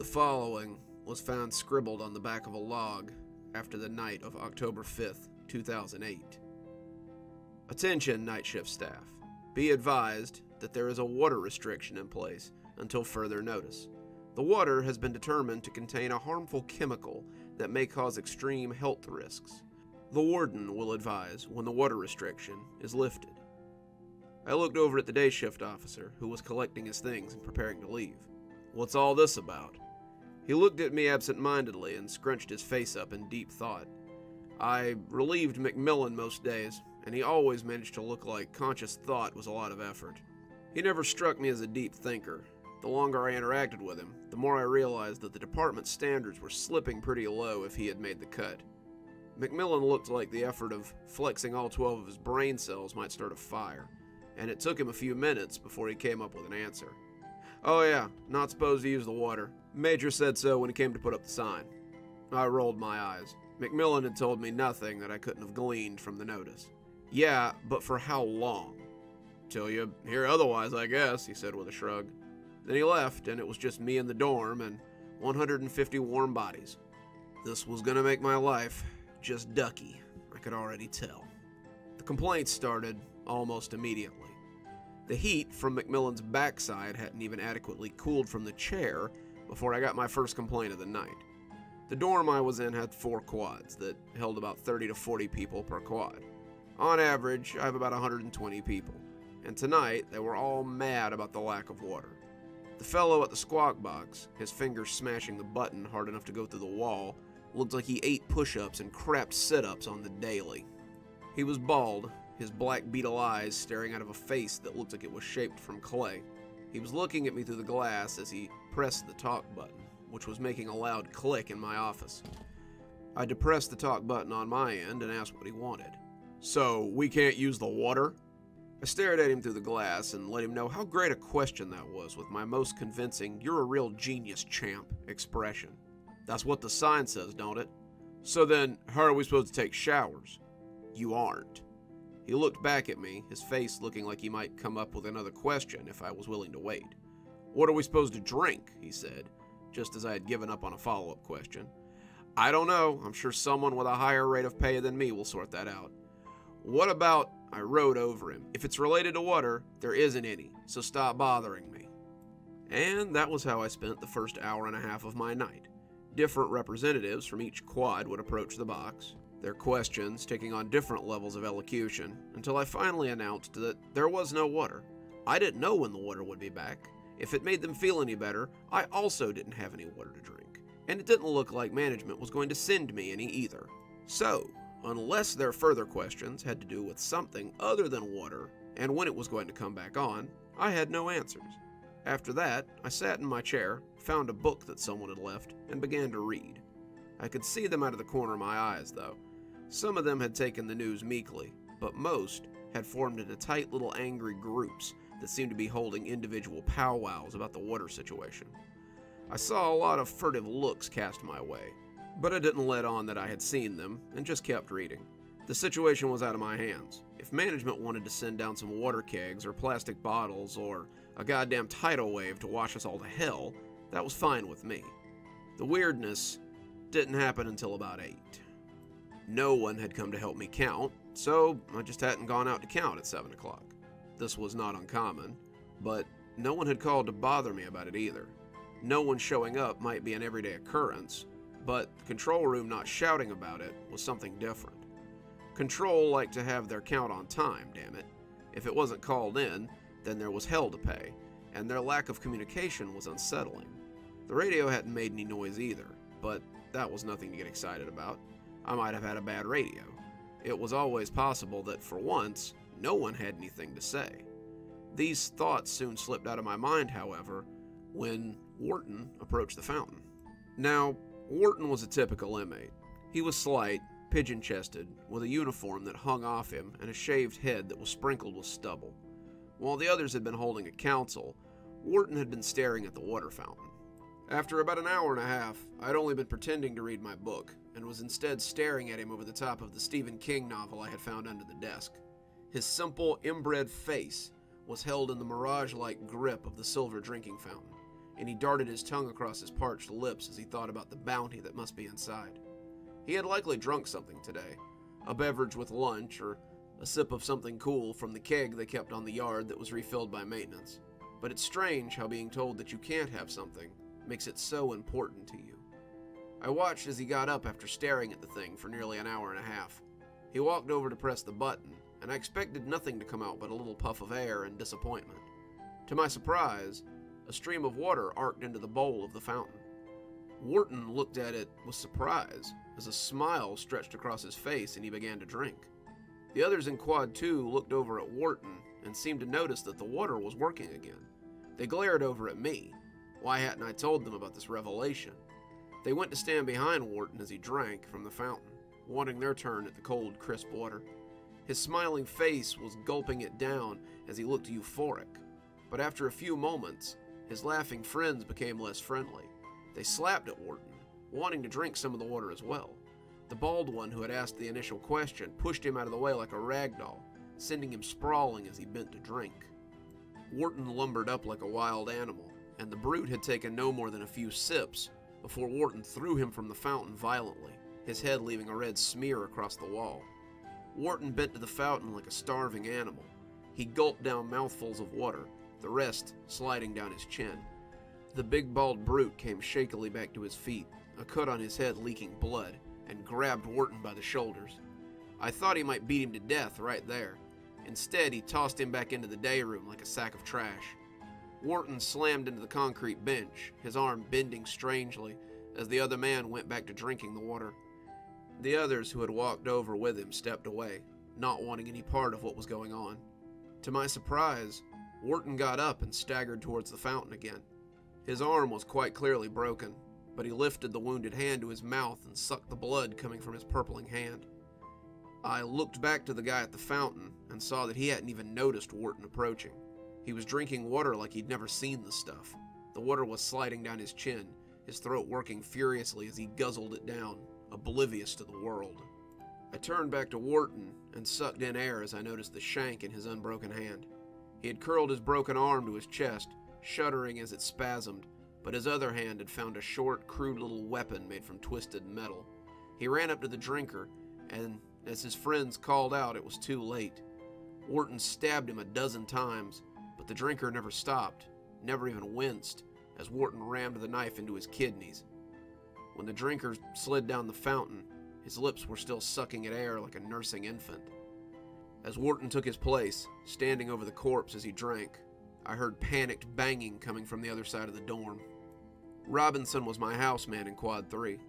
The following was found scribbled on the back of a log after the night of October 5th, 2008. Attention, night shift staff. Be advised that there is a water restriction in place until further notice. The water has been determined to contain a harmful chemical that may cause extreme health risks. The warden will advise when the water restriction is lifted. I looked over at the day shift officer, who was collecting his things and preparing to leave. What's all this about? He looked at me absent-mindedly and scrunched his face up in deep thought. I relieved McMillan most days, and he always managed to look like conscious thought was a lot of effort. He never struck me as a deep thinker. The longer I interacted with him, the more I realized that the department's standards were slipping pretty low if he had made the cut. McMillan looked like the effort of flexing all 12 of his brain cells might start a fire, and it took him a few minutes before he came up with an answer. Oh yeah, not supposed to use the water. Major said so when he came to put up the sign. I rolled my eyes. McMillan had told me nothing that I couldn't have gleaned from the notice. Yeah, but for how long? Till you hear otherwise, I guess, he said with a shrug. Then he left, and it was just me in the dorm and 150 warm bodies. This was gonna make my life just ducky, I could already tell. The complaints started almost immediately. The heat from McMillan's backside hadn't even adequately cooled from the chair before I got my first complaint of the night. The dorm I was in had 4 quads that held about 30 to 40 people per quad. On average, I have about 120 people, and tonight they were all mad about the lack of water. The fellow at the squawk box, his fingers smashing the button hard enough to go through the wall, looked like he ate push-ups and crapped sit-ups on the daily. He was bald, his black beetle eyes staring out of a face that looked like it was shaped from clay. He was looking at me through the glass as he pressed the talk button, which was making a loud click in my office. I depressed the talk button on my end and asked what he wanted. So, we can't use the water? I stared at him through the glass and let him know how great a question that was with my most convincing, "You're a real genius, champ" expression. That's what the sign says, don't it? So then, how are we supposed to take showers? You aren't. He looked back at me, his face looking like he might come up with another question if I was willing to wait. What are we supposed to drink? He said, just as I had given up on a follow-up question. I don't know. I'm sure someone with a higher rate of pay than me will sort that out. What about, I rode over him, if it's related to water, there isn't any, so stop bothering me. And that was how I spent the first hour and a half of my night. Different representatives from each quad would approach the box, their questions taking on different levels of elocution, until I finally announced that there was no water. I didn't know when the water would be back. If it made them feel any better, I also didn't have any water to drink, and it didn't look like management was going to send me any either. So, unless their further questions had to do with something other than water, and when it was going to come back on, I had no answers. After that, I sat in my chair, found a book that someone had left, and began to read. I could see them out of the corner of my eyes, though. Some of them had taken the news meekly, but most had formed into tight little angry groups that seemed to be holding individual powwows about the water situation. I saw a lot of furtive looks cast my way, but I didn't let on that I had seen them, and just kept reading. The situation was out of my hands. If management wanted to send down some water kegs or plastic bottles or a goddamn tidal wave to wash us all to hell, that was fine with me. The weirdness didn't happen until about 8. No one had come to help me count, so I just hadn't gone out to count at 7 o'clock. This was not uncommon, but no one had called to bother me about it either. No one showing up might be an everyday occurrence, but the control room not shouting about it was something different. Control liked to have their count on time, damn it. If it wasn't called in, then there was hell to pay, and their lack of communication was unsettling. The radio hadn't made any noise either, but that was nothing to get excited about. I might have had a bad radio. It was always possible that, for once, no one had anything to say. These thoughts soon slipped out of my mind, however, when Wharton approached the fountain. Now, Wharton was a typical inmate. He was slight, pigeon-chested, with a uniform that hung off him and a shaved head that was sprinkled with stubble. While the others had been holding a council, Wharton had been staring at the water fountain. After about an hour and a half, I'd only been pretending to read my book, and was instead staring at him over the top of the Stephen King novel I had found under the desk. His simple, inbred face was held in the mirage-like grip of the silver drinking fountain. and he darted his tongue across his parched lips as he thought about the bounty that must be inside. He had likely drunk something today, a beverage with lunch, or a sip of something cool from the keg they kept on the yard that was refilled by maintenance. But it's strange how being told that you can't have something makes it so important to you. I watched as he got up after staring at the thing for nearly an hour and a half. He walked over to press the button, and I expected nothing to come out but a little puff of air and disappointment. To my surprise, a stream of water arced into the bowl of the fountain. Wharton looked at it with surprise as a smile stretched across his face and he began to drink. The others in Quad 2 looked over at Wharton and seemed to notice that the water was working again. They glared over at me. Why hadn't I told them about this revelation? They went to stand behind Wharton as he drank from the fountain, wanting their turn at the cold, crisp water. His smiling face was gulping it down as he looked euphoric. But after a few moments, his laughing friends became less friendly. They slapped at Wharton, wanting to drink some of the water as well. The bald one who had asked the initial question pushed him out of the way like a rag doll, sending him sprawling as he bent to drink. Wharton lumbered up like a wild animal, and the brute had taken no more than a few sips before Wharton threw him from the fountain violently, his head leaving a red smear across the wall. Wharton bent to the fountain like a starving animal. He gulped down mouthfuls of water, the rest sliding down his chin. The big bald brute came shakily back to his feet, a cut on his head leaking blood, and grabbed Wharton by the shoulders. I thought he might beat him to death right there. Instead, he tossed him back into the day room like a sack of trash. Wharton slammed into the concrete bench, his arm bending strangely as the other man went back to drinking the water. The others who had walked over with him stepped away, not wanting any part of what was going on. To my surprise, Wharton got up and staggered towards the fountain again. His arm was quite clearly broken, but he lifted the wounded hand to his mouth and sucked the blood coming from his purpling hand. I looked back to the guy at the fountain and saw that he hadn't even noticed Wharton approaching. He was drinking water like he'd never seen the stuff. The water was sliding down his chin, his throat working furiously as he guzzled it down, oblivious to the world. I turned back to Wharton and sucked in air as I noticed the shank in his unbroken hand. He had curled his broken arm to his chest, shuddering as it spasmed, but his other hand had found a short, crude little weapon made from twisted metal. He ran up to the drinker, and as his friends called out, it was too late. Wharton stabbed him 12 times, but the drinker never stopped, never even winced, as Wharton rammed the knife into his kidneys. When the drinker slid down the fountain, his lips were still sucking at air like a nursing infant. As Wharton took his place, standing over the corpse as he drank, I heard panicked banging coming from the other side of the dorm. Robinson was my houseman in Quad 3.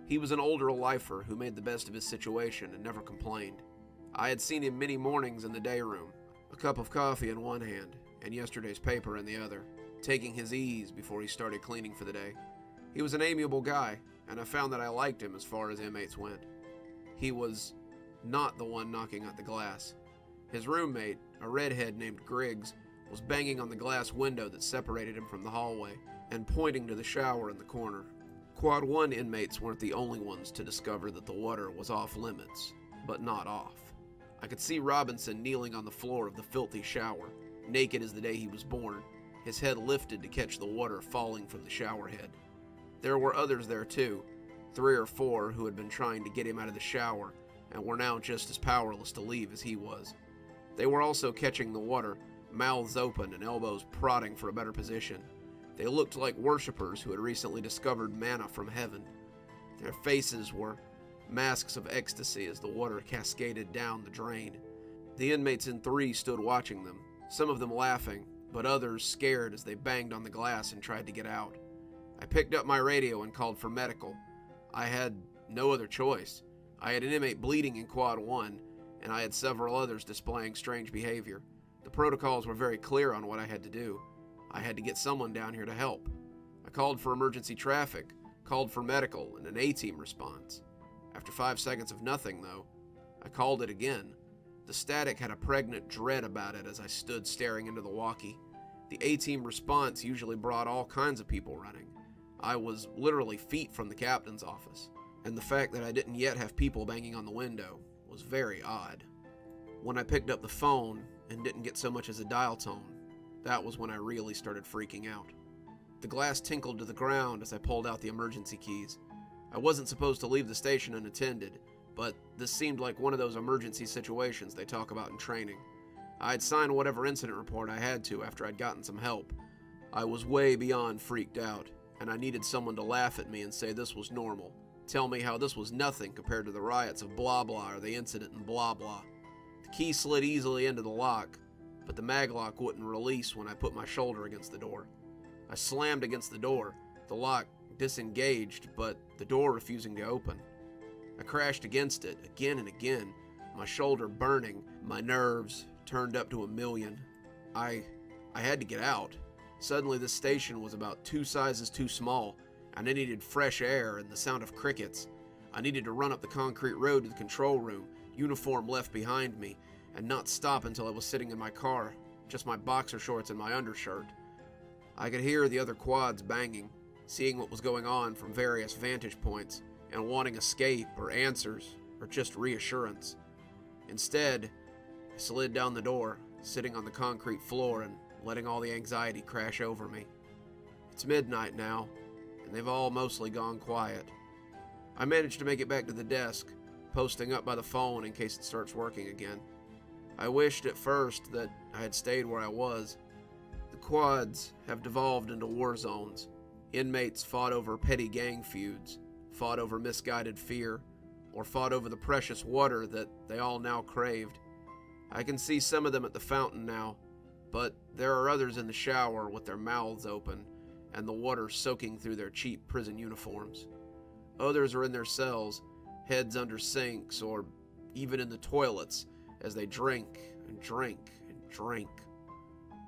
He was an older lifer who made the best of his situation and never complained. I had seen him many mornings in the day room, a cup of coffee in one hand and yesterday's paper in the other, taking his ease before he started cleaning for the day. He was an amiable guy, and I found that I liked him as far as inmates went. He was not the one knocking at the glass. His roommate, a redhead named Griggs, was banging on the glass window that separated him from the hallway and pointing to the shower in the corner. Quad 1 inmates weren't the only ones to discover that the water was off limits, but not off. I could see Robinson kneeling on the floor of the filthy shower, naked as the day he was born, his head lifted to catch the water falling from the shower head. There were others there too, 3 or 4 who had been trying to get him out of the shower and were now just as powerless to leave as he was. They were also catching the water, mouths open and elbows prodding for a better position. They looked like worshippers who had recently discovered manna from heaven. Their faces were masks of ecstasy as the water cascaded down the drain. The inmates in 3 stood watching them, some of them laughing, but others scared as they banged on the glass and tried to get out. I picked up my radio and called for medical. I had no other choice. I had an inmate bleeding in Quad 1, and I had several others displaying strange behavior. The protocols were very clear on what I had to do. I had to get someone down here to help. I called for emergency traffic, called for medical, and an A-team response. After 5 seconds of nothing, though, I called it again. The static had a pregnant dread about it as I stood staring into the walkie. The A-team response usually brought all kinds of people running. I was literally feet from the captain's office, and the fact that I didn't yet have people banging on the window was very odd. When I picked up the phone and didn't get so much as a dial tone, that was when I really started freaking out. The glass tinkled to the ground as I pulled out the emergency keys. I wasn't supposed to leave the station unattended, but this seemed like one of those emergency situations they talk about in training. I'd signed whatever incident report I had to after I'd gotten some help. I was way beyond freaked out, and I needed someone to laugh at me and say this was normal. Tell me how this was nothing compared to the riots of blah blah or the incident in blah blah. The key slid easily into the lock, but the maglock wouldn't release when I put my shoulder against the door. I slammed against the door, the lock disengaged, but the door refusing to open. I crashed against it again and again, my shoulder burning, my nerves turned up to 1,000,000. I had to get out. Suddenly the station was about 2 sizes too small, and I needed fresh air and the sound of crickets. I needed to run up the concrete road to the control room, uniform left behind me, and not stop until I was sitting in my car, just my boxer shorts and my undershirt. I could hear the other quads banging, seeing what was going on from various vantage points, and wanting escape or answers or just reassurance. Instead, I slid down the door, sitting on the concrete floor and letting all the anxiety crash over me. It's midnight now, and they've all mostly gone quiet. I managed to make it back to the desk, posting up by the phone in case it starts working again. I wished at first that I had stayed where I was. The quads have devolved into war zones. Inmates fought over petty gang feuds, fought over misguided fear, or fought over the precious water that they all now craved. I can see some of them at the fountain now, but there are others in the shower with their mouths open and the water soaking through their cheap prison uniforms. Others are in their cells, heads under sinks, or even in the toilets as they drink and drink and drink.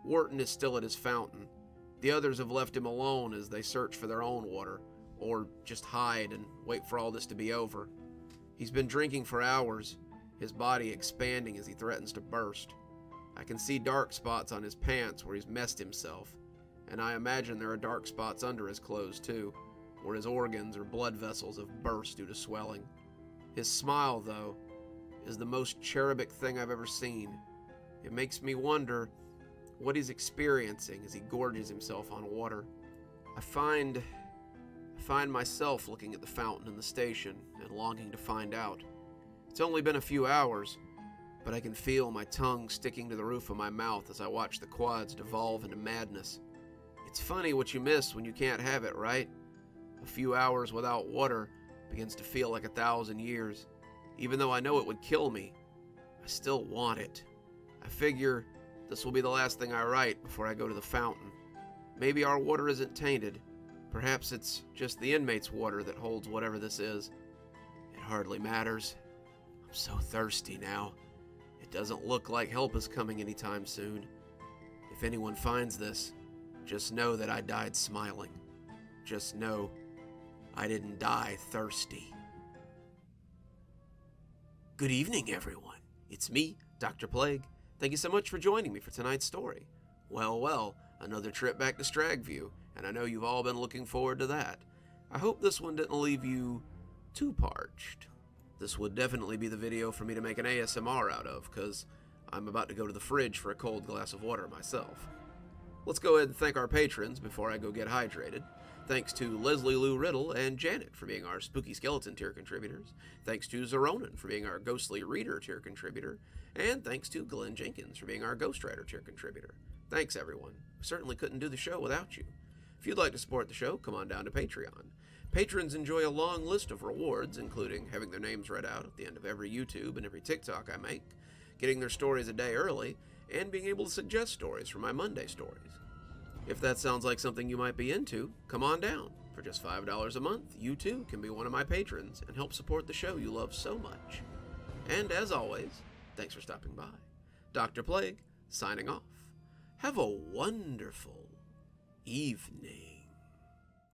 Wharton is still at his fountain. The others have left him alone as they search for their own water, or just hide and wait for all this to be over. He's been drinking for hours, his body expanding as he threatens to burst. I can see dark spots on his pants where he's messed himself, and I imagine there are dark spots under his clothes too, where his organs or blood vessels have burst due to swelling. His smile, though, is the most cherubic thing I've ever seen. It makes me wonder what he's experiencing as he gorges himself on water. I find myself looking at the fountain in the station and longing to find out. It's only been a few hours, but I can feel my tongue sticking to the roof of my mouth as I watch the quads devolve into madness. It's funny what you miss when you can't have it, right? A few hours without water begins to feel like 1,000 years. Even though I know it would kill me, I still want it. I figure this will be the last thing I write before I go to the fountain. Maybe our water isn't tainted. Perhaps it's just the inmates' water that holds whatever this is. It hardly matters. I'm so thirsty now. It doesn't look like help is coming anytime soon. If anyone finds this, just know that I died smiling. Just know I didn't die thirsty. Good evening, everyone. It's me, Dr. Plague. Thank you so much for joining me for tonight's story. Well, another trip back to Stragview, and I know you've all been looking forward to that. I hope this one didn't leave you too parched. This would definitely be the video for me to make an ASMR out of, because I'm about to go to the fridge for a cold glass of water myself. Let's go ahead and thank our patrons before I go get hydrated. Thanks to Leslie Lou Riddle and Janet for being our Spooky Skeleton tier contributors. Thanks to Xaronana for being our Ghostly Reader tier contributor. And thanks to Glen Jenkins for being our Ghostwriter tier contributor. Thanks, everyone. We certainly couldn't do the show without you. If you'd like to support the show, come on down to Patreon. Patrons enjoy a long list of rewards, including having their names read out at the end of every YouTube and every TikTok I make, getting their stories a day early, and being able to suggest stories for my Monday stories. If that sounds like something you might be into, come on down. For just $5 a month, you too can be one of my patrons and help support the show you love so much. And as always, thanks for stopping by. Dr. Plague, signing off. Have a wonderful evening.